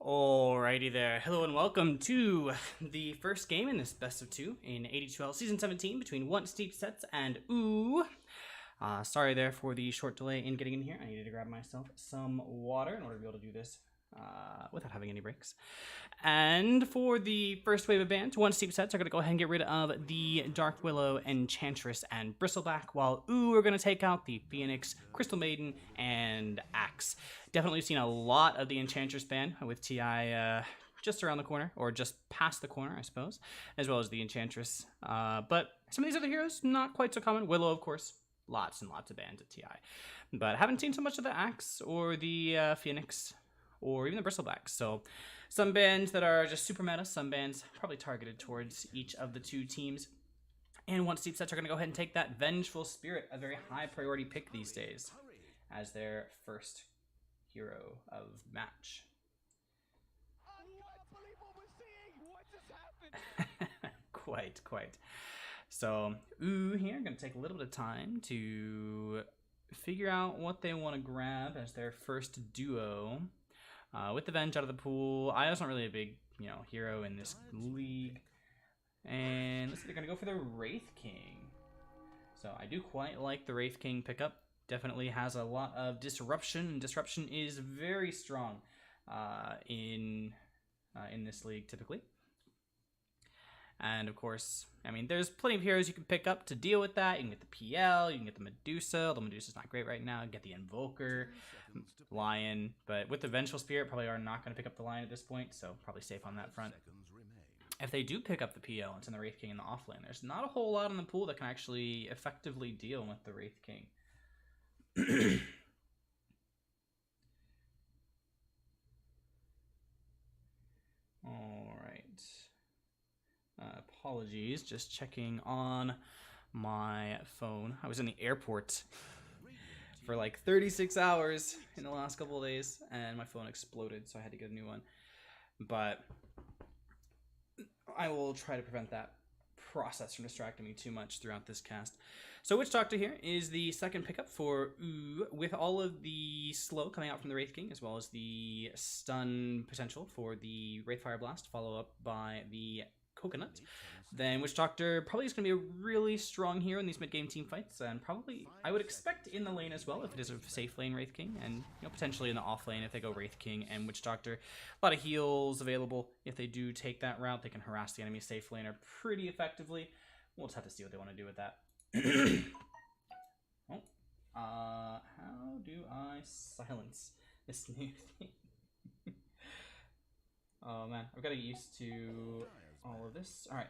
Alrighty there. Hello and welcome to the first game in this best of two in AD2L Season 17 between Once Steep Sets and Ooh. Sorry there for the short delay in getting in here. I needed to grab myself some water in order to be able to do this without having any breaks. And for the first wave of bans, Once Steep Sets are going to go ahead and get rid of the Dark Willow, Enchantress, and Bristleback, while Ooh are going to take out the Phoenix, Crystal Maiden, and Axe. Definitely seen a lot of the Enchantress ban with TI just around the corner, or just past the corner, I suppose, as well as the Enchantress. But some of these other heroes, not quite so common. Willow, of course, lots and lots of bans at TI. But haven't seen so much of the Axe or the Phoenix or even the Bristleback. So some bans that are just super meta, some bans probably targeted towards each of the two teams. And Once Steep Sets are going to go ahead and take that Vengeful Spirit, a very high priority pick these days, as their first hero of match. Quite. So, Ooh here, going to take a little bit of time to figure out what they want to grab as their first duo. With the Venge out of the pool, Io's not really a big, hero in this league. And let's see, they're going to go for the Wraith King. So I do quite like the Wraith King pickup. Definitely has a lot of disruption. Disruption is very strong in this league typically. And of course, I mean, there's plenty of heroes you can pick up to deal with that. You can get the PL, you can get the Medusa. The Medusa's not great right now. You can get the Invoker, Lion. But with the Vengeful Spirit, probably are not going to pick up the Lion at this point, so probably safe on that front. If they do pick up the PL, it's in the Wraith King in the offlane. There's not a whole lot in the pool that can actually effectively deal with the Wraith King. All right. Apologies, just checking on my phone. I was in the airport for like 36 hours in the last couple of days, and my phone exploded, so I had to get a new one. But I will try to prevent that process from distracting me too much throughout this cast. So Witch Doctor here is the second pickup for Ooh, with all of the slow coming out from the Wraith King, as well as the stun potential for the Wraith Fire Blast, follow up by the Coconut. Then Witch Doctor probably is going to be a really strong hero in these mid-game team fights, and probably I would expect in the lane as well if it is a safe lane Wraith King, and potentially in the off lane if they go Wraith King and Witch Doctor. A lot of heals available if they do take that route. They can harass the enemy safe laner pretty effectively. We'll just have to see what they want to do with that. How do I silence this new thing? Oh man, I've got to get used to all of this. All right,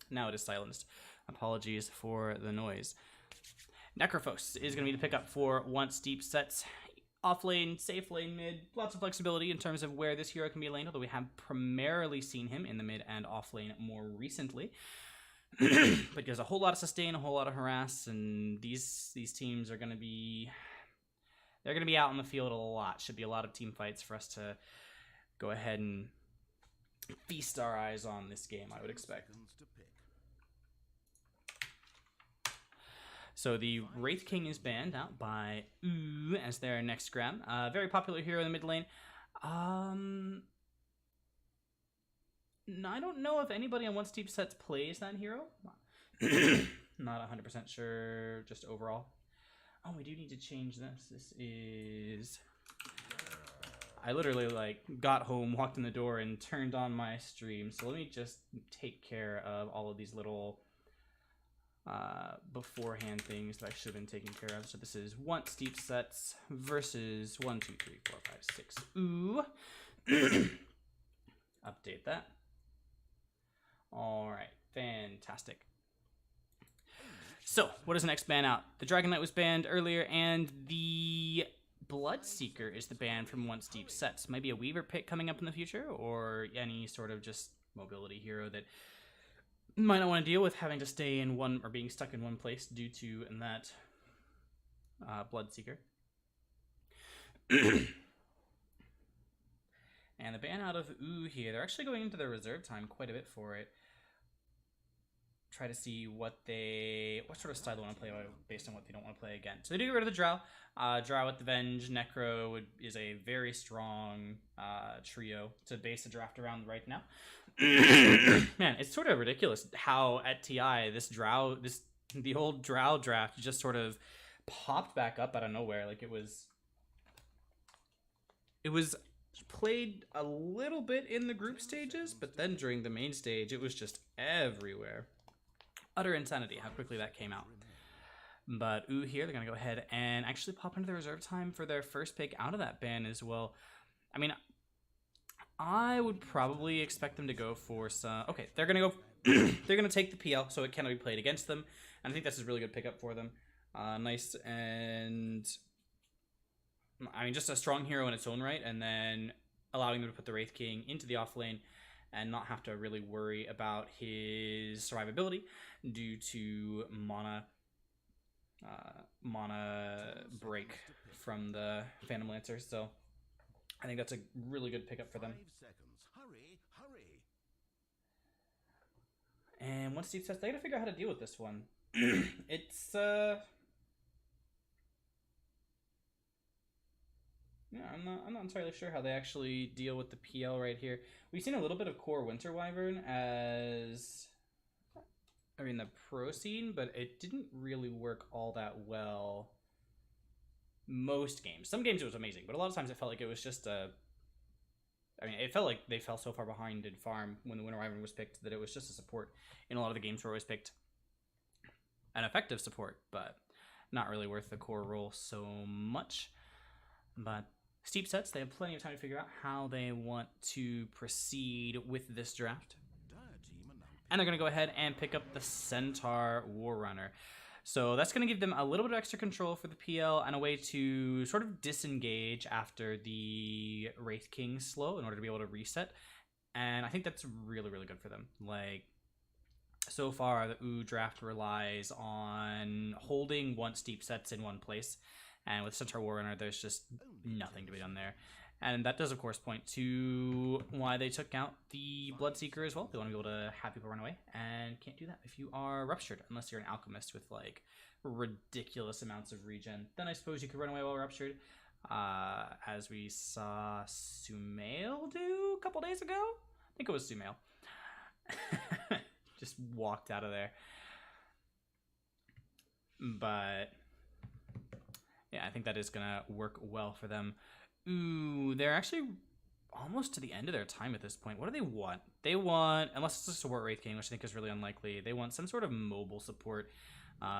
now it is silenced. Apologies for the noise. Necrophos is going to be the pickup for Once Steep Sets. Off lane, safe lane, mid. Lots of flexibility in terms of where this hero can be laned, although we have primarily seen him in the mid and off lane more recently. But there's a whole lot of sustain, a whole lot of harass, and these teams are going to be out in the field a lot. Should be a lot of team fights for us to go ahead and feast our eyes on this game, I would expect. So the Wraith King is banned out by Ooh as their next grab. Very popular hero in the mid lane. I don't know if anybody on Once Steep Sets plays that hero. Not 100% sure, just overall. Oh, we do need to change this. This is... I literally got home, walked in the door, and turned on my stream. So let me just take care of all of these little beforehand things that I should have been taking care of. So this is Once Steep Sets versus 1, 2, 3, 4, 5, 6. Ooh. Update that. All right, fantastic. So what is the next ban out? The Dragon Knight was banned earlier, and the Bloodseeker is the ban from Once Steep Sets. Maybe a Weaver pick coming up in the future, or any sort of just mobility hero that might not want to deal with having to stay in one, or being stuck in one place due to that Bloodseeker. And the ban out of Ooh here, they're actually going into their reserve time quite a bit for it. try to see what sort of style they want to play based on what they don't want to play again. So they do get rid of the Drow. Drow with the Venge, Necro is a very strong trio to base the draft around right now. Man, it's sort of ridiculous how at TI the old Drow draft just sort of popped back up out of nowhere. Like it was played a little bit in the group stages, but then during the main stage, it was just everywhere. Utter insanity how quickly that came out. But here, they're going to go ahead and actually pop into the reserve time for their first pick out of that ban as well. I mean, I would probably expect them to go for some... Okay, they're going to go... they're going to take the PL, so it cannot be played against them. And I think this is a really good pickup for them. Nice and... I mean, just a strong hero in its own right, and then allowing them to put the Wraith King into the off lane and not have to really worry about his survivability due to mana break from the Phantom Lancer. So I think that's a really good pickup for them. And once Steve says, they gotta figure out how to deal with this one. It's yeah, I'm not entirely sure how they actually deal with the PL right here. We've seen a little bit of core Winter Wyvern as, I mean, the pro scene, but it didn't really work all that well most games. Some games it was amazing, but a lot of times it felt like it was just a... I mean, it felt like they fell so far behind in farm when the Winter Wyvern was picked that it was just a support in a lot of the games where it was picked. An effective support, but not really worth the core role so much. But Steep Sets, they have plenty of time to figure out how they want to proceed with this draft. And they're going to go ahead and pick up the Centaur Warrunner. So that's going to give them a little bit of extra control for the PL and a way to sort of disengage after the Wraith King slow in order to be able to reset. And I think that's really, really good for them. Like, so far, the draft relies on holding once Steep Sets in one place. And with Centaur Warrunner, there's just nothing to be done there. And that does, of course, point to why they took out the Bloodseeker as well. They want to be able to have people run away, and can't do that if you are Ruptured, unless you're an Alchemist with, like, ridiculous amounts of regen. Then I suppose you could run away while Ruptured, as we saw Sumail do a couple days ago. I think it was Sumail. Just walked out of there. But... yeah, I think that is going to work well for them. Ooh, they're actually almost to the end of their time at this point. What do they want? They want, unless it's a support Wraith King, which I think is really unlikely, they want some sort of mobile support.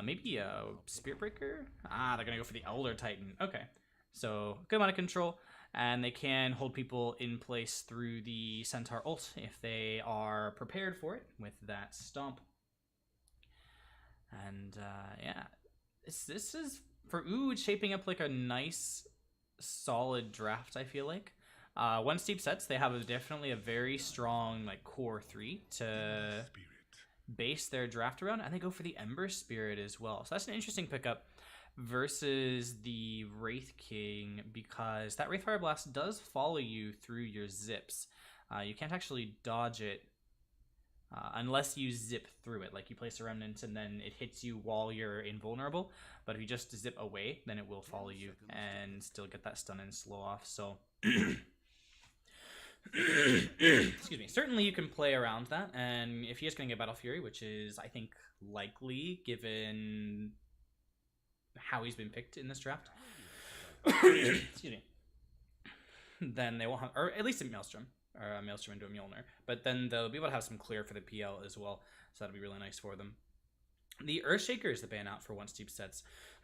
Maybe a Spirit Breaker? Ah, they're going to go for the Elder Titan. Okay, so good amount of control, and they can hold people in place through the Centaur ult if they are prepared for it with that Stomp. And yeah, this is... for it's shaping up like a nice, solid draft, I feel like. Once Steep Sets, they have definitely a very strong like core 3 to base their draft around, and they go for the Ember Spirit as well. So that's an interesting pickup versus the Wraith King, because that Wraith Fire Blast does follow you through your zips. You can't actually dodge it unless you zip through it, like you place a remnant and then it hits you while you're invulnerable. But if you just zip away, then it will follow you and still get that stun and slow off. So, excuse me. Certainly you can play around that, and if he is going to get Battle Fury, which is, I think, likely given how he's been picked in this draft, excuse me, then they won't have, or at least a Maelstrom. Or a Maelstrom into a Mjolnir. But then they'll be able to have some clear for the PL as well. So that'll be really nice for them. The Earthshaker is the ban out for once Steep Sets.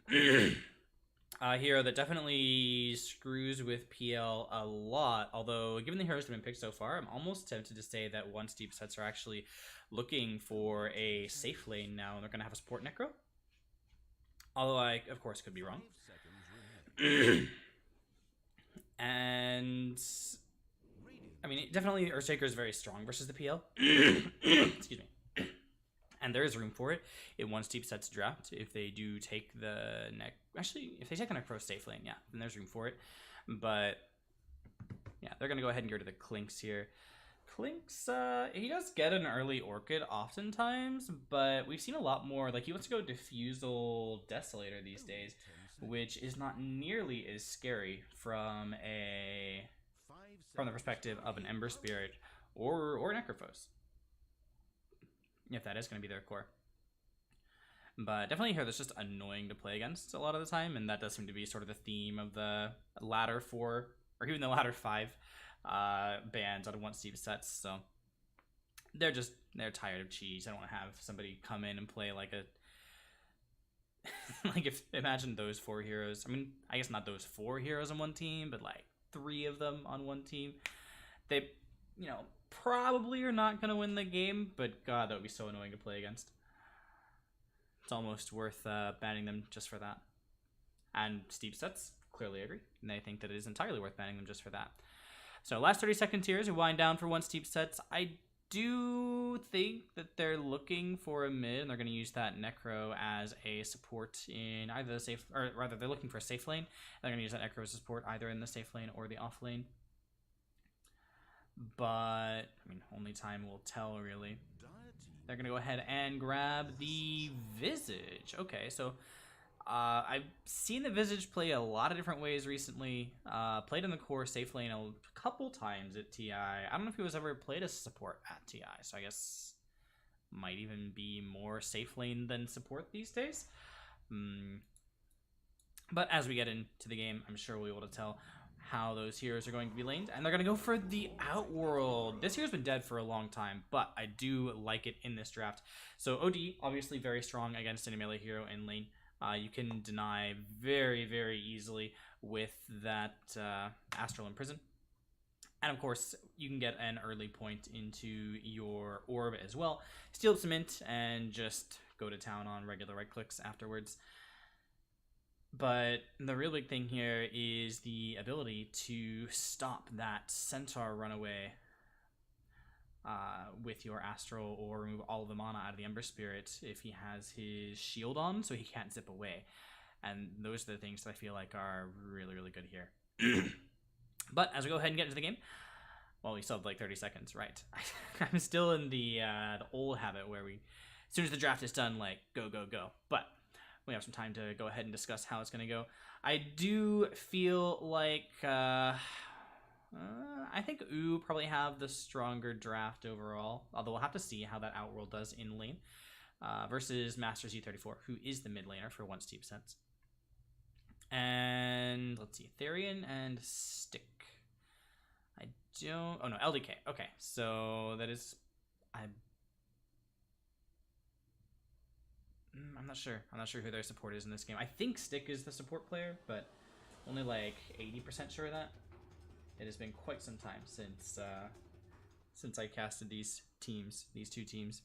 Hero that definitely screws with PL a lot. Although, given the heroes that have been picked so far, I'm almost tempted to say that once Steep Sets are actually looking for a safe lane now. And they're going to have a support Necro. Although I, of course, could be wrong. And... I mean, definitely Earthshaker is very strong versus the PL. Excuse me. And there is room for it in one Steep Sets draft. If they do take the actually, if they take the Necro safe lane, yeah, then there's room for it. But yeah, they're going to go ahead and go to the Clinks here. Clink's, he does get an early Orchid oftentimes, but we've seen a lot more, like he wants to go Diffusal Desolator these days, which is not nearly as scary from the perspective of an Ember Spirit or Necrophos, if that is going to be their core. But definitely here, that's just annoying to play against a lot of the time, and that does seem to be sort of the theme of the latter 4, or even the latter 5 bans out of 1 steep sets. So they're tired of cheese. I don't want to have somebody come in and play like a like, if imagine those 4 heroes. I mean, I guess not those 4 heroes on one team, but like 3 of them on one team. They, probably are not going to win the game, but God, that would be so annoying to play against. It's almost worth banning them just for that. And steep sets clearly agree, and they think that it is entirely worth banning them just for that. So last 30 seconds here as we wind down for 1 steep sets. I do think that they're looking for a mid, and they're going to use that Necro as a support in either the safe, or rather they're looking for a safe lane. They're going to use that Necro as a support either in the safe lane or the off lane. But, I mean, only time will tell, really. They're going to go ahead and grab the Visage. Okay, so I've seen the Visage play a lot of different ways recently. Played in the core safe lane a couple times at TI. I don't know if he was ever played as support at TI, so I guess might even be more safe lane than support these days. But as we get into the game, I'm sure we'll be able to tell how those heroes are going to be laned, and they're going to go for the Outworld. This hero's been dead for a long time, but I do like it in this draft. So OD, obviously very strong against any melee hero in lane. You can deny very, very easily with that Astral Imprison. And of course, you can get an early point into your orb as well. Steal some int and just go to town on regular right clicks afterwards. But the real big thing here is the ability to stop that Centaur runaway with your Astral, or remove all of the mana out of the Ember Spirit if he has his shield on, so he can't zip away. And those are the things that I feel like are really, really good here. But as we go ahead and get into the game, well, we still have like 30 seconds, right? I'm still in the old habit where as soon as the draft is done, like, go, go, go. But we have some time to go ahead and discuss how it's going to go. I do feel like I think Ooh probably have the stronger draft overall, although we'll have to see how that Outworld does in lane versus Master Z34, who is the mid laner for 1 steep sets. And let's see, Therian and Stick. Oh no, LDK. Okay, so that is, I'm not sure. I'm not sure who their support is in this game. I think Stick is the support player, but only like 80% sure of that. It has been quite some time since I casted these two teams.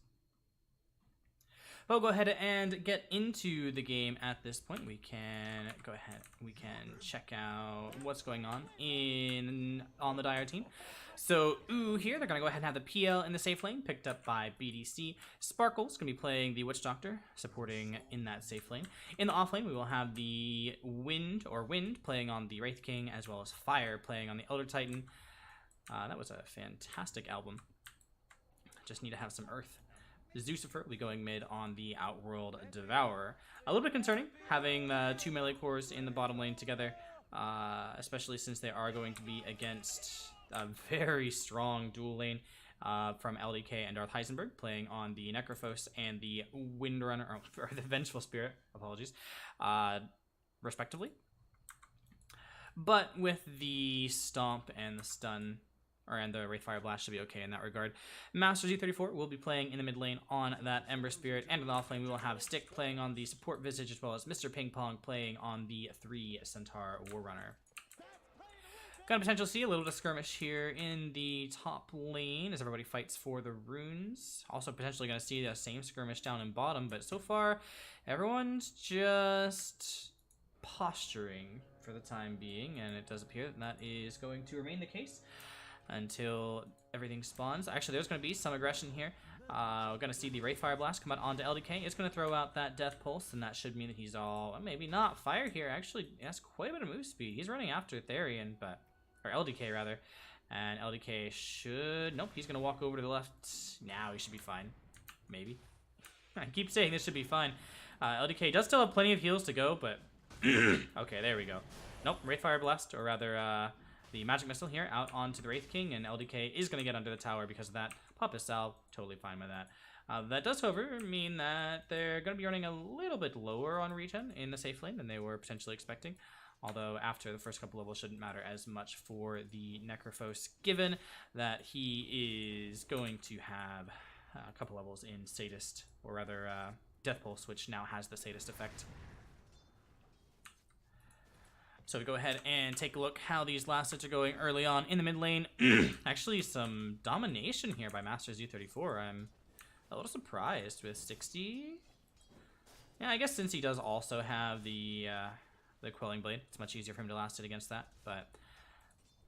But we'll go ahead and get into the game at this point. We can go ahead. We can check out what's going on on the Dire team. So Ooh here, they're going to go ahead and have the PL in the safe lane, picked up by BDC. Sparkle's going to be playing the Witch Doctor, supporting in that safe lane. In the off lane, we will have the Wind playing on the Wraith King, as well as Fire playing on the Elder Titan. That was a fantastic album. Just need to have some Earth. Zucifer will be going mid on the Outworld Devourer. A little bit concerning having the 2 melee cores in the bottom lane together, especially since they are going to be against a very strong dual lane from LDK and Darth Heisenberg, playing on the Necrophos and the Windrunner, or the Vengeful Spirit, apologies, respectively. But with the Stomp and the Stun, and the Wraithfire Blast should be okay in that regard. Master Z34 will be playing in the mid lane on that Ember Spirit, and in the off lane we will have Stick playing on the support Visage, as well as Mr. Ping Pong playing on the 3 Centaur Warrunner. Gonna potentially see a little bit of skirmish here in the top lane as everybody fights for the runes. Also potentially gonna see the same skirmish down in bottom, but so far everyone's just posturing for the time being, and it does appear that that is going to remain the case until everything spawns. Actually, there's going to be some aggression here. We're going to see the Wraithfire Blast come out onto LDK. It's going to throw out that Death Pulse, and that should mean that he's all, well, maybe not. Fire here actually has quite a bit of move speed. He's running after Therian, or LDK rather, And LDK should... Nope, he's going to walk over to the left. Now he should be fine. Maybe. I keep saying this should be fine. LDK does still have plenty of heals to go, but... Okay, there we go. Nope, Wraithfire Blast, or rather the Magic Missile here, out onto the Wraith King, and LDK is going to get under the tower because of that. Pop his Salve, totally fine with that. That does, however, mean that they're going to be running a little bit lower on regen in the safe lane than they were potentially expecting. Although after the first couple levels shouldn't matter as much for the Necrophos, given that he is going to have a couple levels in Sadist, or rather Death Pulse, which now has the Sadist effect. So we go ahead and take a look how these last hits are going early on in the mid lane. Actually, some domination here by Master Z34. I'm a little surprised with 60. Yeah, I guess since he does also have the Quelling Blade, it's much easier for him to last it against that. But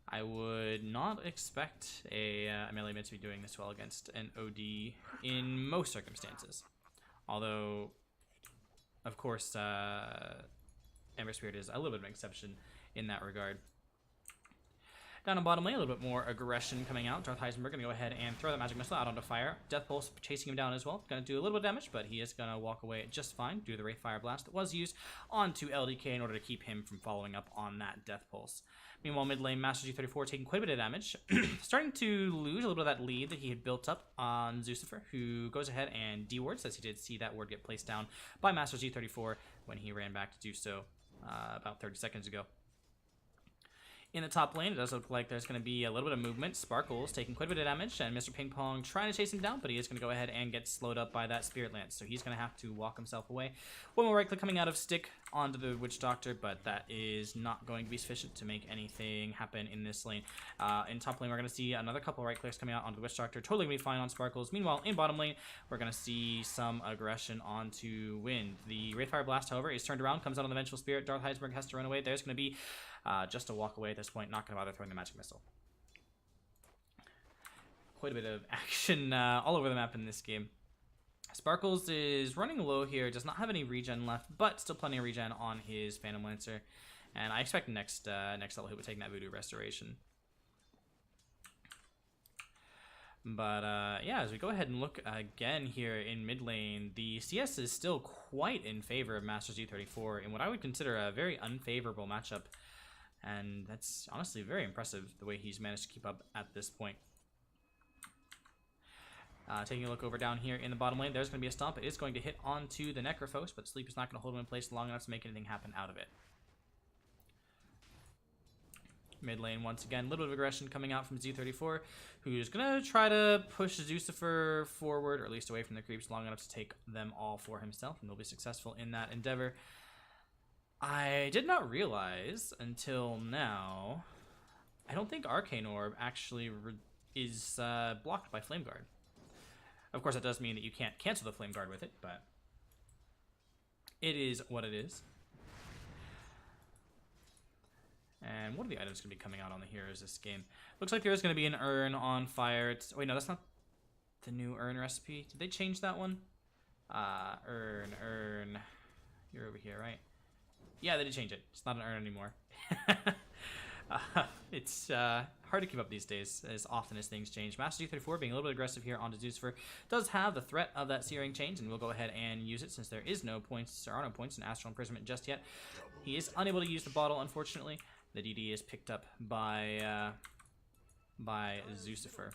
I would not expect a melee mid to be doing this well against an OD in most circumstances. Although, of course, Ember Spirit is a little bit of an exception in that regard. Down on bottom lane, a little bit more aggression coming out. Darth Heisenberg going to go ahead and throw that Magic Missile out onto fire. Death Pulse chasing him down as well. Going to do a little bit of damage, but he is going to walk away just fine due to the Wraithfire Blast that was used onto LDK in order to keep him from following up on that Death Pulse. Meanwhile, mid lane, Master G34 taking quite a bit of damage. Starting to lose a little bit of that lead that he had built up on Zucifer, who goes ahead and dewards, as he did see that ward get placed down by Master G34 when he ran back to do so about 30 seconds ago. In the top lane, it does look like there's going to be a little bit of movement. Sparkles taking quite a bit of damage, and Mr. Ping Pong trying to chase him down, but he is going to go ahead and get slowed up by that Spirit Lance, so he's going to have to walk himself away. One more right click coming out of Stick onto the Witch Doctor, but that is not going to be sufficient to make anything happen in this lane. In top lane, we're going to see another couple right clicks coming out onto the Witch Doctor, totally going to be fine on Sparkles. Meanwhile, in bottom lane, we're going to see some aggression onto Wind. The Wraithfire Blast, however, is turned around, comes out on the Vengeful Spirit. Darth Heisenberg has to run away. There's going to be just a walk away at this point, not going to bother throwing the Magic Missile. Quite a bit of action all over the map in this game. Sparkles is running low here, does not have any regen left, but still plenty of regen on his Phantom Lancer. And I expect next level he would take that Voodoo Restoration. But yeah, as we go ahead and look again here in mid lane, the CS is still quite in favor of Master Z34 in what I would consider a very unfavorable matchup. And that's honestly very impressive, the way he's managed to keep up at this point. Taking a look over down here in the bottom lane, there's going to be a stomp. It is going to hit onto the Necrophos, but Sleep is not going to hold him in place long enough to make anything happen out of it. Mid lane, once again, a little bit of aggression coming out from Z34, who's going to try to push Zucifer forward, or at least away from the creeps, long enough to take them all for himself, and he'll be successful in that endeavor. I did not realize until now, I don't think Arcane Orb actually is blocked by Flame Guard. Of course, that does mean that you can't cancel the Flame Guard with it, but it is what it is. And what are the items going to be coming out on the heroes this game? Looks like there is going to be an urn on fire. Wait, no, that's not the new urn recipe. Did they change that one? Urn. You're over here, right? Yeah, they did change it. It's not an urn anymore. It's hard to keep up these days as often as things change. Master G34 being a little bit aggressive here onto Zucifer does have the threat of that Searing Change, and we'll go ahead and use it since there are no points in Astral Imprisonment just yet. He is unable to use the bottle, unfortunately. The DD is picked up by Zucifer.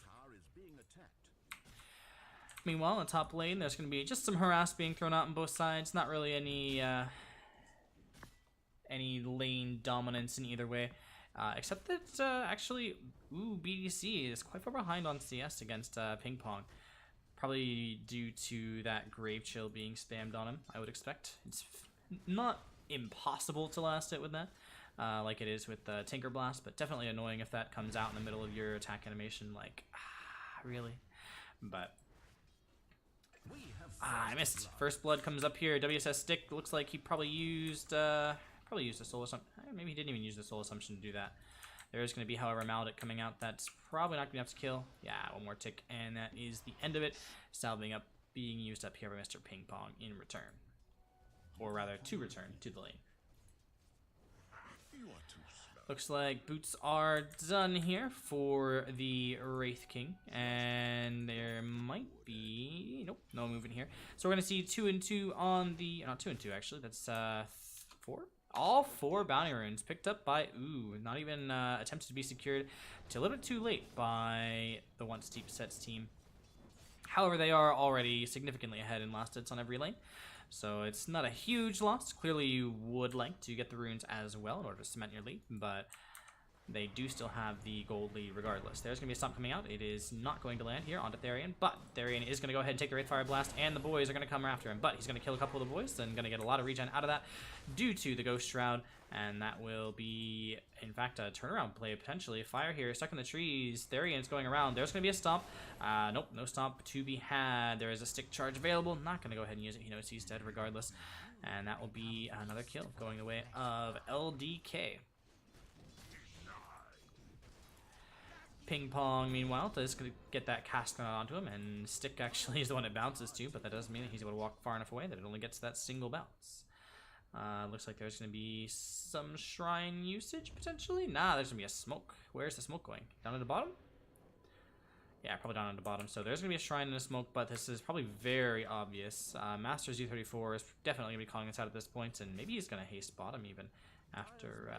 Meanwhile, in the top lane, there's going to be just some harass being thrown out on both sides. Not really any lane dominance in either way. Except that, actually, BDC is quite far behind on CS against Ping Pong. Probably due to that Grave Chill being spammed on him, I would expect. It's not impossible to last it with that, like it is with Tinker Blast, but definitely annoying if that comes out in the middle of your attack animation, like, really? But I missed. First Blood comes up here. WSS Stick looks like he probably used a Soul Assumption. Maybe he didn't even use the Soul Assumption to do that. There is going to be, however, Maledict coming out. That's probably not going to be enough to kill. Yeah, one more tick, and that is the end of it. Salving up, being used up here by Mr. Ping Pong in return. Or rather, to return to the lane. Looks like boots are done here for the Wraith King, and there might be no movement here. So we're gonna see 2 and 2 on the not 2 and 2 actually. That's 4. All 4 bounty runes picked up by not even attempted to be secured. It's a little bit too late by the Once Deep Sets team. However, they are already significantly ahead in last hits on every lane. So it's not a huge loss. Clearly you would like to get the runes as well in order to cement your lead, but they do still have the gold lead regardless. There's going to be a stomp coming out. It is not going to land here onto Therian, but Therian is going to go ahead and take the Wraithfire Blast, and the boys are going to come after him. But he's going to kill a couple of the boys, and going to get a lot of regen out of that due to the Ghost Shroud, and that will be, in fact, a turnaround play potentially. Fire here, stuck in the trees. Therian's going around. There's going to be a stomp. Nope, no stomp to be had. There is a stick charge available. Not going to go ahead and use it. He knows he's dead regardless, and that will be another kill going the way of LDK. Ping Pong, meanwhile, is going to get that cast onto him, and Stick actually is the one it bounces to, but that doesn't mean that he's able to walk far enough away that it only gets that single bounce. Looks like there's going to be some shrine usage, potentially. Nah, there's going to be a smoke. Where's the smoke going? Down at the bottom? Yeah, probably down at the bottom. So there's going to be a shrine and a smoke, but this is probably very obvious. Master Z34 is definitely going to be calling us out at this point, and maybe he's going to haste bottom even after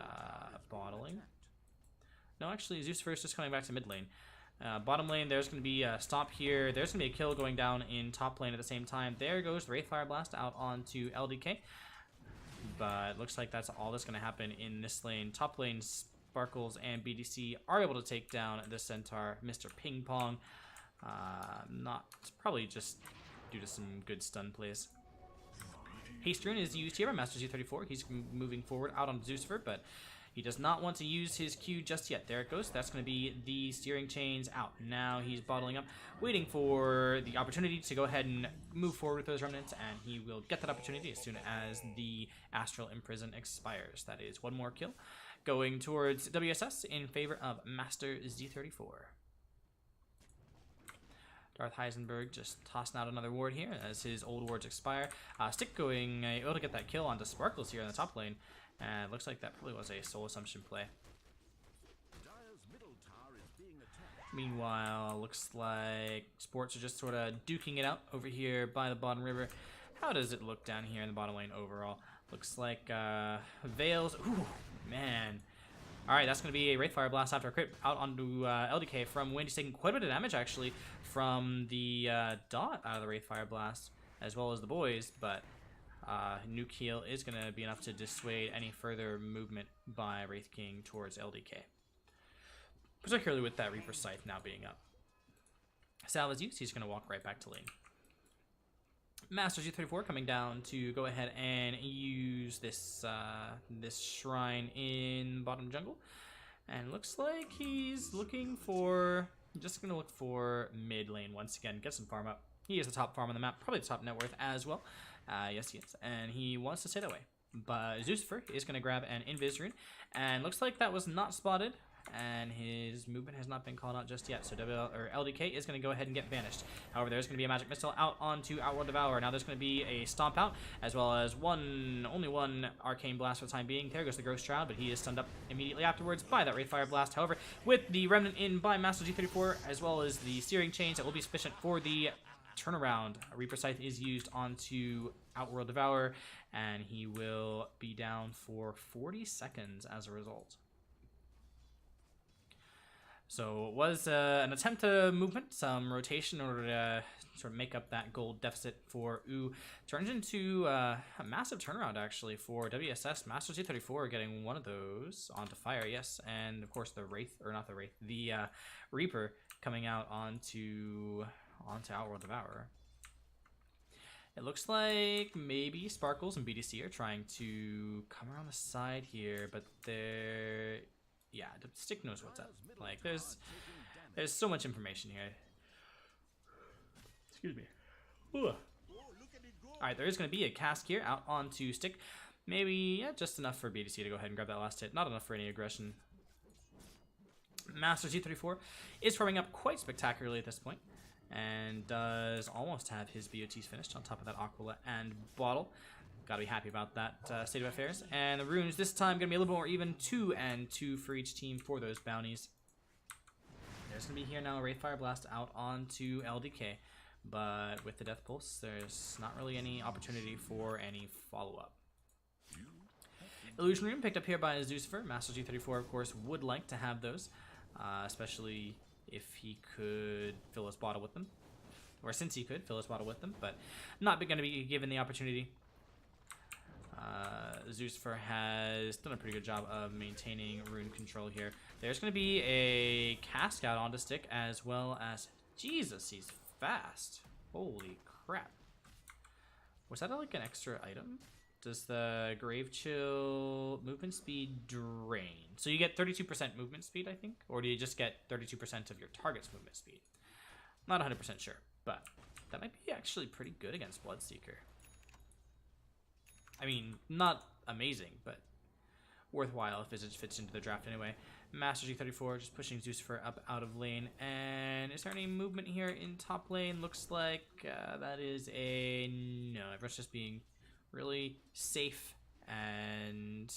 bottling. No, actually, Zeus first is coming back to mid lane. Bottom lane, there's going to be a stop here. There's going to be a kill going down in top lane at the same time. There goes the Wraithfire Blast out onto LDK. But looks like that's all that's going to happen in this lane. Top lane, Sparkles and BDC are able to take down the Centaur, Mr. Ping Pong. Not probably just due to some good stun plays. Haste Rune is used here by Master Z34. He's moving forward out on Zeusfer, but he does not want to use his Q just yet. There it goes. That's going to be the steering chains out. Now he's bottling up, waiting for the opportunity to go ahead and move forward with those remnants, and he will get that opportunity as soon as the Astral Imprison expires. That is one more kill going towards WSS in favor of Master Z34. Darth Heisenberg just tossing out another ward here as his old wards expire. Stick going able to get that kill onto Sparkles here in the top lane. And looks like that probably was a soul assumption play. Meanwhile, looks like Sports are just sort of duking it out over here by the bottom river. How does it look down here in the bottom lane overall? Looks like Veils. Ooh, man. Alright, that's going to be a Wraithfire Blast after a crit out onto LDK from Wind. He's taking quite a bit of damage, actually, from the dot out of the Wraithfire Blast, as well as the boys, but Nuke Heal is going to be enough to dissuade any further movement by Wraith King towards LDK. Particularly with that Reaper Scythe now being up. Salve is used, he's going to walk right back to lane. Master G34 coming down to go ahead and use this this shrine in bottom jungle. And looks like he's looking for, just going to look for mid lane once again, get some farm up. He is the top farm on the map, probably the top net worth as well. Yes, he is, and he wants to stay that way. But Zeusfer is going to grab an Invis Rune, and looks like that was not spotted, and his movement has not been called out just yet. So LDK is going to go ahead and get banished. However, there's going to be a Magic Missile out onto Outworld Devourer. Now there's going to be a Stomp out, as well as only one Arcane Blast for the time being. There goes the Ghost Shroud, but he is stunned up immediately afterwards by that Wraithfire Blast. However, with the Remnant in by Master G34, as well as the Steering Chains, that will be sufficient for the turnaround. A Reaper Scythe is used onto Outworld Devourer, and he will be down for 40 seconds as a result. So it was an attempt to movement, some rotation in order to sort of make up that gold deficit for U. Turns into a massive turnaround actually for WSS. Master Z34 getting one of those onto fire, yes, and of course the Wraith, or not the Wraith, the Reaper coming out onto Outworld Devourer. It looks like maybe Sparkles and BDC are trying to come around the side here, but they're... yeah, the Stick knows what's up. Like, there's so much information here. Excuse me. Alright, there is going to be a cast here out onto Stick. Maybe, yeah, just enough for BDC to go ahead and grab that last hit. Not enough for any aggression. Master Z34 is farming up quite spectacularly at this point, and does almost have his BOTs finished on top of that Aquila and Bottle. Gotta be happy about that state of affairs. And the runes this time gonna be a little bit more even, 2 and 2 for each team for those bounties. There's gonna be here now a Wraithfire Blast out onto LDK, but with the Death Pulse, there's not really any opportunity for any follow-up. Illusion Rune picked up here by Zeusifer. Master G34, of course, would like to have those, especially if he could fill his bottle with them. Or since he could fill his bottle with them, but not going to be given the opportunity. Zeusifer has done a pretty good job of maintaining rune control here. There's going to be a cast out onto Stick, as well as... Jesus, he's fast. Holy crap. Was that like an extra item? Does the Grave Chill movement speed drain? So you get 32% movement speed, I think? Or do you just get 32% of your target's movement speed? Not 100% sure, but that might be actually pretty good against Bloodseeker. I mean, not amazing, but worthwhile if it fits into the draft anyway. Master G34 just pushing Zeusifer up out of lane. And is there any movement here in top lane? Looks like that is a no. Everyone's just being really safe and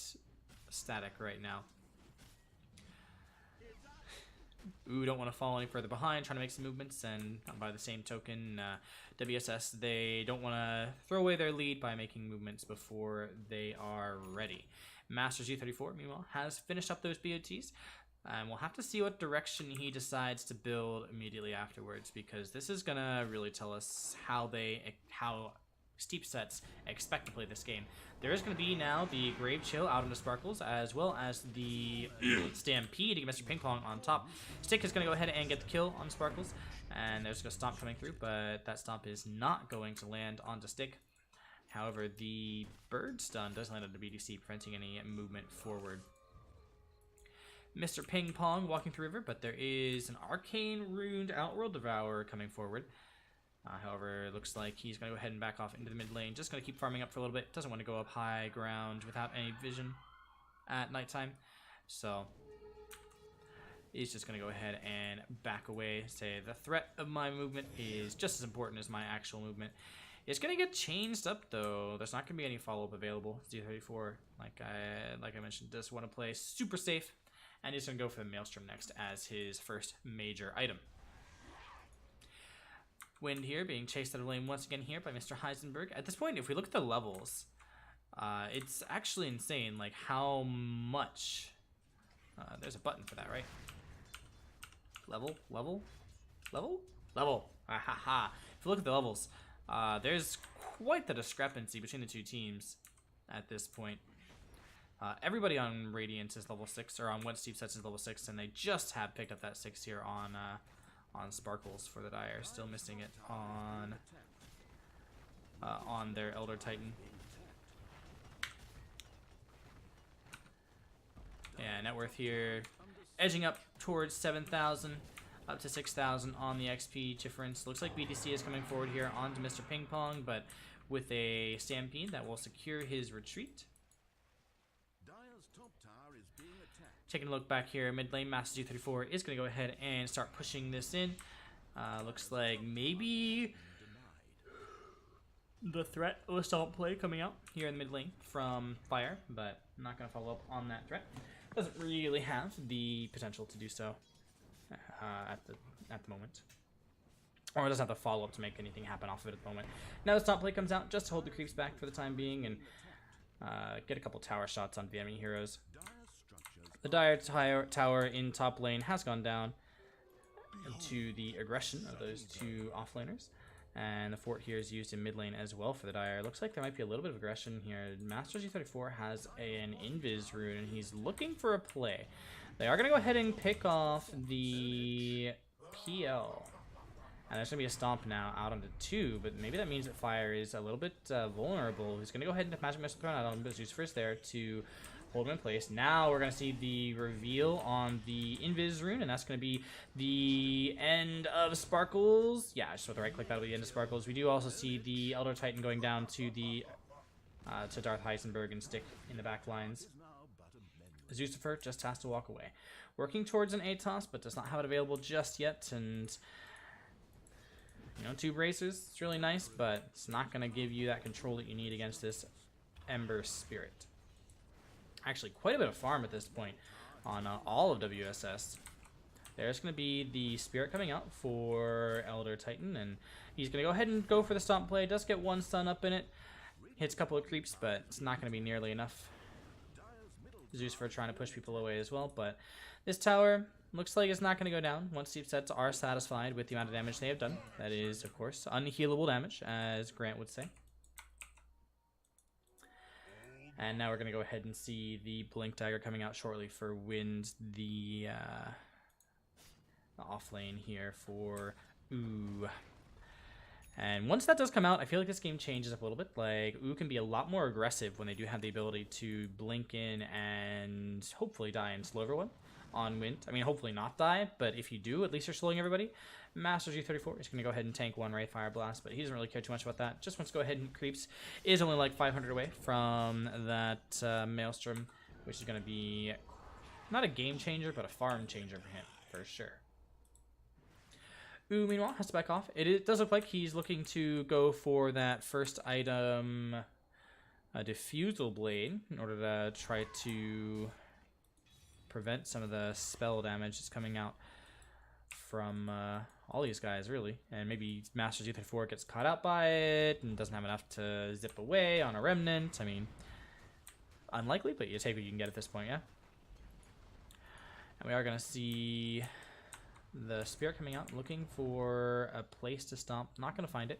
static right now. Ooh, don't want to fall any further behind, trying to make some movements, and by the same token, WSS, they don't want to throw away their lead by making movements before they are ready. Master G34, meanwhile, has finished up those BOTs, and we'll have to see what direction he decides to build immediately afterwards, because this is going to really tell us how Steep Sets expect to play this game. There is going to be now the Grave Chill out into Sparkles, as well as the Stampede to get Mr. Ping Pong on top. Stick is going to go ahead and get the kill on Sparkles, and there's a Stomp coming through, but that Stomp is not going to land onto Stick. However, the Bird Stun does land on the BDC, preventing any movement forward. Mr. Ping Pong walking through river, but there is an Arcane Runed Outworld Devourer coming forward. However, it looks like he's going to go ahead and back off into the mid lane. Just going to keep farming up for a little bit. Doesn't want to go up high ground without any vision at nighttime. So he's just going to go ahead and back away. Say the threat of my movement is just as important as my actual movement. It's going to get changed up though. There's not going to be any follow-up available. Z34, like I mentioned, does want to play super safe. And he's going to go for the Maelstrom next as his first major item. Wind here being chased out of lane once again here by Mr. Heisenberg. At this point, if we look at the levels, it's actually insane, like how much. There's a button for that, right? Level. Ah, ha, ha. If you look at the levels, there's quite the discrepancy between the two teams at this point. Everybody on Radiant is level 6, or on What Steve Sets is level 6, and they just have picked up that 6 here on Sparkles for the Dire. Still missing it on their Elder Titan. Yeah, net worth here edging up towards 7,000, up to 6,000 on the XP difference. Looks like BDC is coming forward here onto Mr. Ping Pong, but with a Stampede that will secure his retreat. Taking a look back here, mid lane, Master G34 is going to go ahead and start pushing this in. Looks like maybe the threat of a Stomp play coming out here in mid lane from Fire, but I'm not going to follow up on that threat. Doesn't really have the potential to do so at the moment. Or it doesn't have the follow-up to make anything happen off of it at the moment. Now the Stomp play comes out just to hold the creeps back for the time being and get a couple tower shots on VME heroes. The Dire tower in top lane has gone down to the aggression of those two offlaners. And the fort here is used in mid lane as well for the Dire. Looks like there might be a little bit of aggression here. Master G34 has an Invis rune and he's looking for a play. They are going to go ahead and pick off the PL. And there's going to be a Stomp now out onto 2, but maybe that means that Fire is a little bit vulnerable. He's going to go ahead and Magic Missile thrown out on Zeus first there to hold him in place. Now we're going to see the reveal on the Invis rune, and that's going to be the end of Sparkles. Yeah, just with the right click, that'll be the end of Sparkles. We do also see the Elder Titan going down to the to Darth Heisenberg and Stick in the back lines. Zeusifer just has to walk away. Working towards an ATOS, but does not have it available just yet, and you know, 2 bracers, it's really nice, but it's not going to give you that control that you need against this Ember Spirit. Actually, quite a bit of farm at this point on all of WSS. There's going to be the Spirit coming out for Elder Titan, and he's going to go ahead and go for the stomp play. Does get one stun up in it. Hits a couple of creeps, but it's not going to be nearly enough. Zeusfer trying to push people away as well, but this tower looks like it's not going to go down once deep sets are satisfied with the amount of damage they have done. That is, of course, unhealable damage, as Grant would say. And now we're going to go ahead and see the Blink Dagger coming out shortly for Wind, the off lane here for Ooh. And once that does come out, I feel like this game changes up a little bit. Like, Ooh can be a lot more aggressive when they do have the ability to blink in and hopefully die and slow everyone on Wind. I mean, hopefully not die, but if you do, at least you're slowing everybody. Master G34 is going to go ahead and tank one Ray Fire Blast, but he doesn't really care too much about that. Just wants to go ahead and creeps. Is only like 500 away from that Maelstrom, which is going to be not a game changer, but a farm changer for him, for sure. Ooh, meanwhile, has to back off. It does look like he's looking to go for that first item, a Diffusal Blade, in order to try to prevent some of the spell damage that's coming out from all these guys, really. And maybe Master Z34 gets caught out by it and doesn't have enough to zip away on a Remnant. I mean, unlikely, but you take what you can get at this point, yeah? And we are going to see the Spirit coming out, looking for a place to stomp. Not going to find it,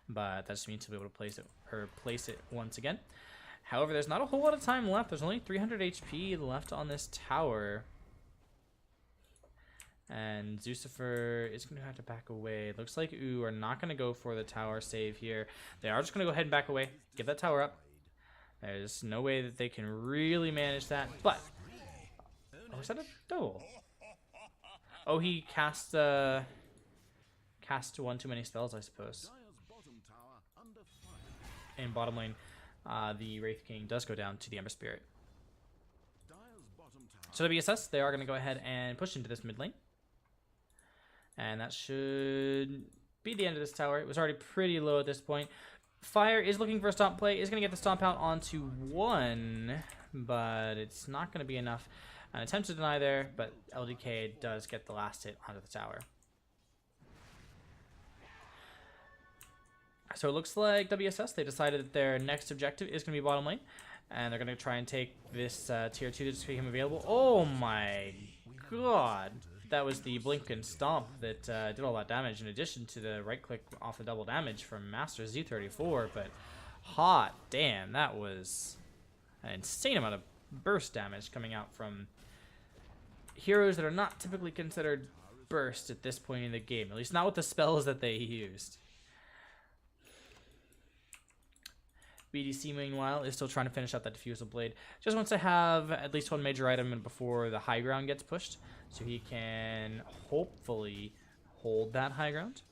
but that just means to be able to place it once again. However, there's not a whole lot of time left. There's only 300 HP left on this tower. And Zeusifer is going to have to back away. It looks like Ooh are not going to go for the tower save here. They are just going to go ahead and back away. Give that tower up. There's no way that they can really manage that. But, oh, is that a double? Oh, he cast one too many spells, I suppose. In bottom lane, the Wraith King does go down to the Ember Spirit. So WSS, they are going to go ahead and push into this mid lane. And that should be the end of this tower. It was already pretty low at this point. Fire is looking for a stomp play. Is going to get the stomp out onto one, but it's not going to be enough. An attempt to deny there, but LDK does get the last hit onto the tower. So it looks like WSS, they decided that their next objective is going to be bottom lane. And they're going to try and take this tier 2 that just became available. Oh my god. That was the blink and stomp that did all that damage, in addition to the right click off the double damage from Master Z34. But hot damn, that was an insane amount of burst damage coming out from heroes that are not typically considered burst at this point in the game. At least not with the spells that they used. BDC, meanwhile, is still trying to finish out that Diffusal Blade. Just wants to have at least one major item before the high ground gets pushed, so he can hopefully hold that high ground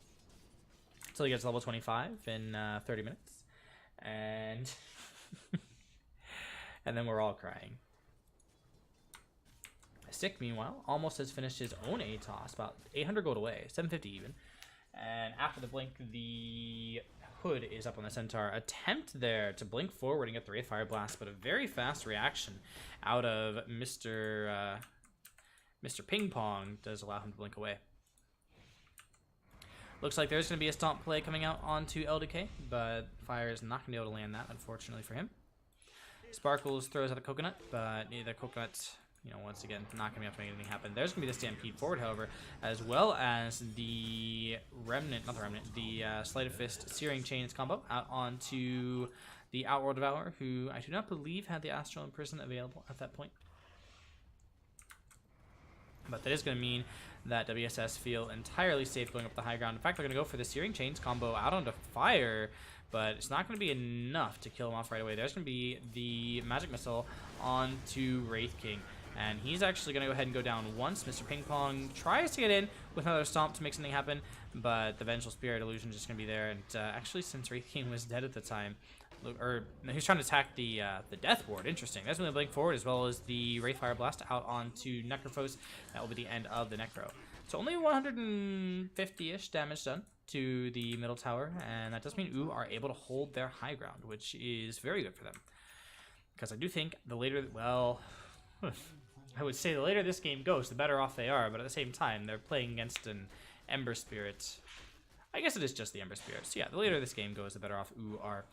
until he gets level 25 in 30 minutes. And and then we're all crying. Stick, meanwhile, almost has finished his own ATOS, about 800 gold away, 750 even. And after the blink, the Hood is up on the Centaur. Attempt there to blink forward and get the Wraith Fire Blast, but a very fast reaction out of Mr. Ping Pong does allow him to blink away. Looks like there's going to be a stomp play coming out onto LDK, but Fire is not going to be able to land that, unfortunately for him. Sparkles throws out the coconut, but the coconut, you know, once again, not going to be able to make anything happen. There's going to be the Stampede forward, however, as well as the Remnant, not the Remnant, the Sleight of Fist Searing Chains combo out onto the Outworld Devourer, who I do not believe had the Astral Imprison available at that point. But that is going to mean that WSS feel entirely safe going up the high ground. In fact, they're going to go for the Searing Chains combo out onto Fire, but it's not going to be enough to kill him off right away. There's going to be the Magic Missile onto Wraith King. And he's actually going to go ahead and go down once. Mr. Ping Pong tries to get in with another stomp to make something happen, but the Vengeful Spirit Illusion is just going to be there. And actually, since Wraith King was dead at the time, or he was trying to attack the Death Ward. Interesting. That's when they blink forward, as well as the Wraith Fire Blast out onto Necrophos. That will be the end of the Necro. So only 150-ish damage done to the middle tower, and that does mean Ooh are able to hold their high ground, which is very good for them. Because I do think the later, well, I would say the later this game goes, the better off they are. But at the same time, they're playing against an Ember Spirit. I guess it is just the Ember Spirit. So yeah, the later this game goes, the better off Ooh are.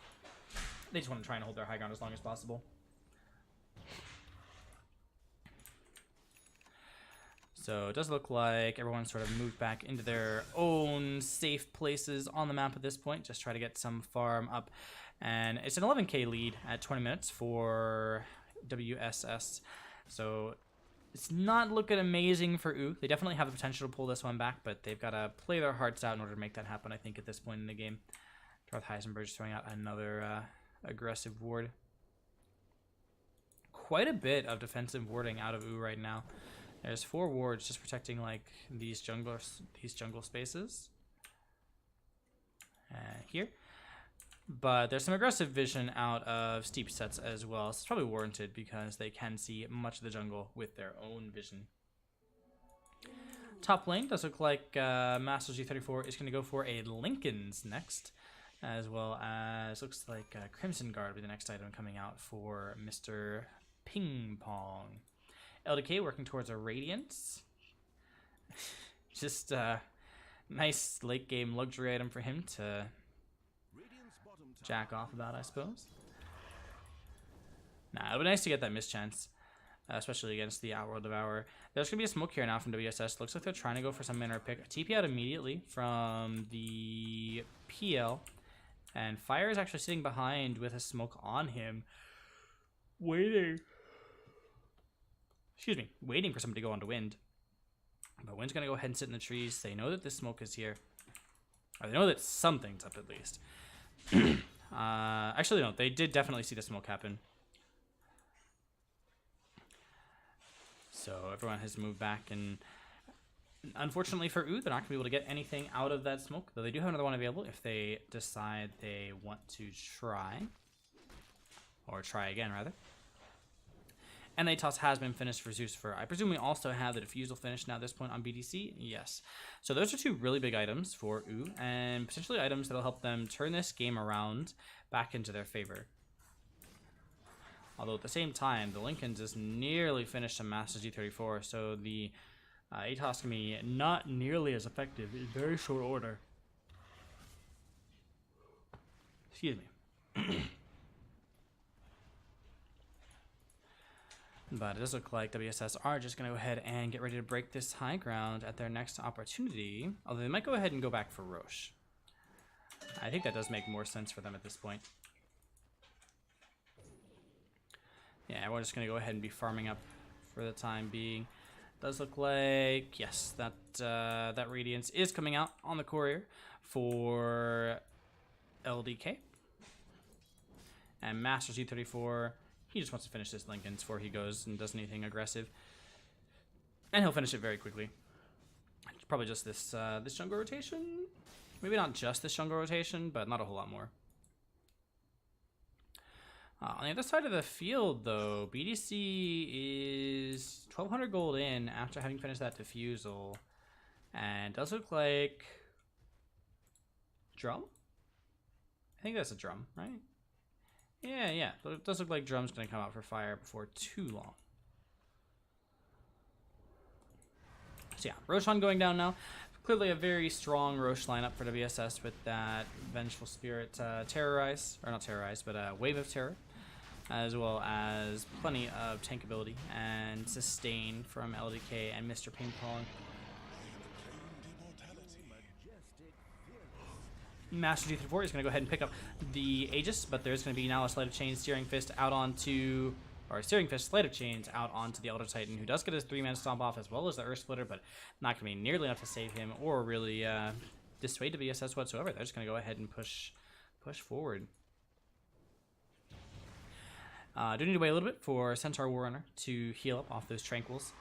They just want to try and hold their high ground as long as possible. So it does look like everyone sort of moved back into their own safe places on the map at this point. Just try to get some farm up. And it's an 11k lead at 20 minutes for WSS. So it's not looking amazing for Ooh. They definitely have the potential to pull this one back, but they've got to play their hearts out in order to make that happen, I think, at this point in the game. Darth Heisenberg's throwing out another aggressive ward. Quite a bit of defensive warding out of Ooh right now. There's 4 wards just protecting like these jungle spaces. Here. But there's some aggressive vision out of steep sets as well. So it's probably warranted because they can see much of the jungle with their own vision. Top lane does look like Master G34 is going to go for a Lincoln's next. As well as looks like Crimson Guard will be the next item coming out for Mr. Ping Pong. LDK working towards a Radiance. Just a nice late game luxury item for him to jack off about, I suppose. Nah, it would be nice to get that mischance, especially against the Outworld Devourer. There's going to be a smoke here now from WSS. Looks like they're trying to go for some minor pick. TP out immediately from the PL. And Fire is actually sitting behind with a smoke on him. Waiting for somebody to go onto Wind. But Wind's going to go ahead and sit in the trees. They know that this smoke is here. Or they know that something's up at least. Actually, no. They did definitely see the smoke happen. So everyone has moved back. And unfortunately for Ooh, they're not going to be able to get anything out of that smoke. Though they do have another one available if they decide they want to try. Or try again, rather. And they toss has been finished for Zeus Fur. I presume we also have the Diffusal finished now at this point on BDC. Yes. So those are 2 really big items for Ooh, and potentially items that'll help them turn this game around back into their favor. Although at the same time, the Lincolns is nearly finished on Master G34, so the ATOS can be not nearly as effective in very short order. Excuse me. But it does look like WSS are just going to go ahead and get ready to break this high ground at their next opportunity. Although they might go ahead and go back for Roche. I think that does make more sense for them at this point. Yeah, we're just going to go ahead and be farming up for the time being. Does look like, yes, that that Radiance is coming out on the courier for LDK. And Master G34... he just wants to finish this Lincoln's before he goes and does anything aggressive. And he'll finish it very quickly. It's probably just this this jungle rotation. Maybe not just this jungle rotation, but not a whole lot more. On the other side of the field, though, BDC is 1,200 gold in after having finished that Diffusal. And does look like... Drum? I think that's a drum, right? Yeah. It does look like Drum's going to come out for Fire before too long. So yeah, Roshan going down now. Clearly a very strong Roche lineup for WSS with that Vengeful Spirit Terrorize, or not Terrorize, but Wave of Terror. As well as plenty of tank ability and sustain from LDK and Mr. Ping Pong. Master G34 is going to go ahead and pick up the Aegis, but there's going to be now a Sleight of Chains, Steering Fist out onto, or Steering Fist, Sleight of Chains out onto the Elder Titan, who does get his 3-man stomp off as well as the Earth Splitter, but not going to be nearly enough to save him or really dissuade WSS whatsoever. They're just going to go ahead and push forward. Do need to wait a little bit for Centaur Warrunner to heal up off those Tranquils,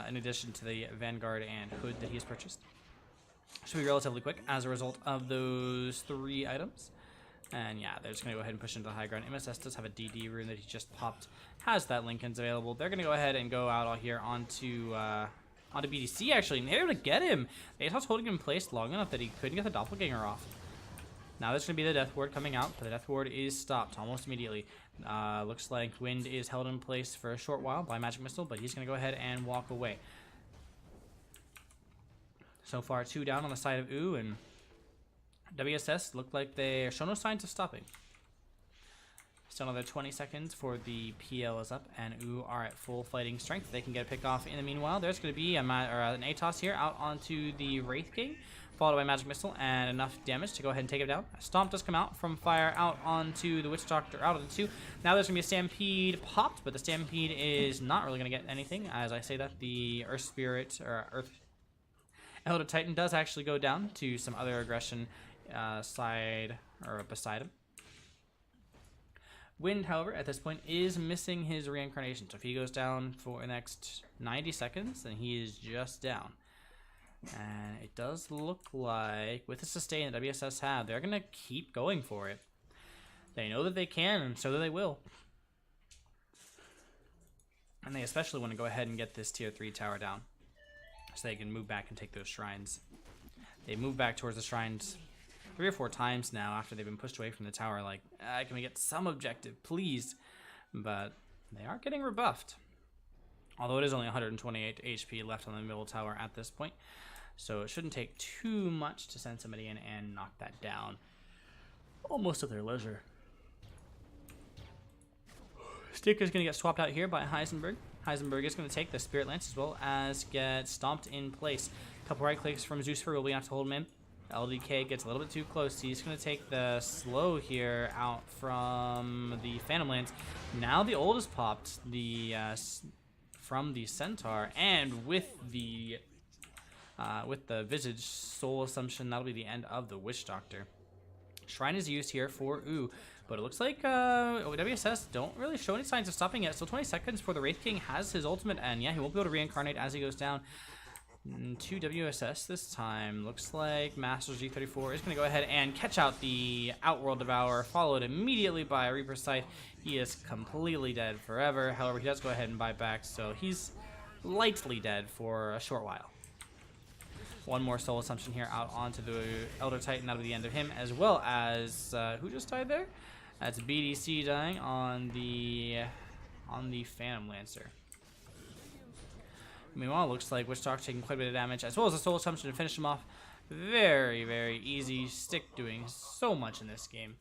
in addition to the Vanguard and Hood that he has purchased. Should be relatively quick as a result of those 3 items. And yeah, they're just going to go ahead and push into the high ground. MSS does have a DD rune that he just popped. Has that Lincoln's available. They're going to go ahead and go out here onto BDC, actually. And they're able to get him. They was holding him in place long enough that he couldn't get the Doppelganger off. Now there's going to be the Death Ward coming out, but the Death Ward is stopped almost immediately. Looks like Wind is held in place for a short while by Magic Missile, but he's going to go ahead and walk away. So far, 2 down on the side of Ooh, and WSS look like they show no signs of stopping. Still another 20 seconds for the PL is up, and Ooh are at full fighting strength. They can get a pick off in the meanwhile. There's going to be an ATOS here out onto the Wraith King, followed by Magic Missile, and enough damage to go ahead and take it down. Stomp does come out from fire out onto the Witch Doctor, out of the 2. Now there's going to be a Stampede popped, but the Stampede is not really going to get anything. As I say that, the Earth Spirit, or Earth Elder Titan does actually go down to some other aggression side, or beside him. Wind, however, at this point is missing his reincarnation. So if he goes down for the next 90 seconds, then he is just down. And it does look like, with the sustain that WSS have, they're going to keep going for it. They know that they can, and so they will. And they especially want to go ahead and get this tier 3 tower down, so they can move back and take those shrines. They move back towards the shrines 3 or 4 times now after they've been pushed away from the tower, like, can we get some objective, please? But they are getting rebuffed. Although it is only 128 HP left on the middle tower at this point. So it shouldn't take too much to send somebody in and knock that down. Almost at their leisure. Stick is going to get swapped out here by Heisenberg. Heisenberg is going to take the Spirit Lance as well as get stomped in place. A couple right clicks from Zeusfer will be enough to hold him in. LDK gets a little bit too close. He's going to take the slow here out from the Phantom Lance. Now the ult is popped from the Centaur, and with the Visage Soul Assumption, that'll be the end of the Witch Doctor. Shrine is used here for Ooh, but it looks like WSS don't really show any signs of stopping yet. Still 20 seconds before the Wraith King has his ultimate, and yeah, he won't be able to reincarnate as he goes down. To WSS this time. Looks like Master G34 is going to go ahead and catch out the Outworld Devourer, followed immediately by Reaper Scythe. He is completely dead forever. However, he does go ahead and buy back, so he's lightly dead for a short while. One more Soul Assumption here out onto the Elder Titan. That'll be the end of him, as well as who just died there? That's BDC dying on the Phantom Lancer. Meanwhile, looks like Witch Doctor taking quite a bit of damage, as well as a Soul Assumption to finish him off. Very, very easy. Stick doing so much in this game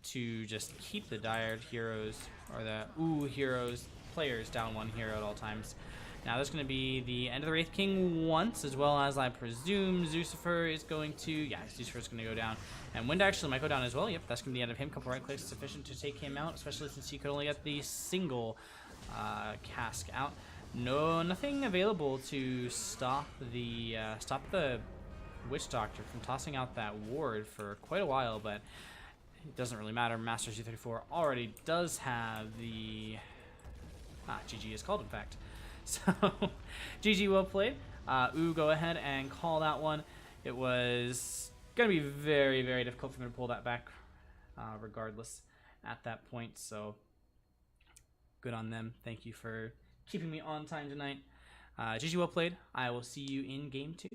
to just keep the Dire heroes, or the Ooh heroes, players down 1 hero at all times. Now there's going to be the end of the Wraith King once, as well as I presume Zeusfer is going to, yeah, Zeusfer is going to go down. And Wind actually might go down as well. Yep, that's going to be the end of him. Couple right clicks sufficient to take him out, especially since he could only get the single cask out. Nothing available to stop the Witch Doctor from tossing out that ward for quite a while, but it doesn't really matter. Master G34 already does have the GG is called, in fact. So GG, well played. Ooh, go ahead and call that one. It was gonna be very, very difficult for me to pull that back, regardless at that point. So good on them. Thank you for keeping me on time tonight. GG, well played. I will see you in game 2.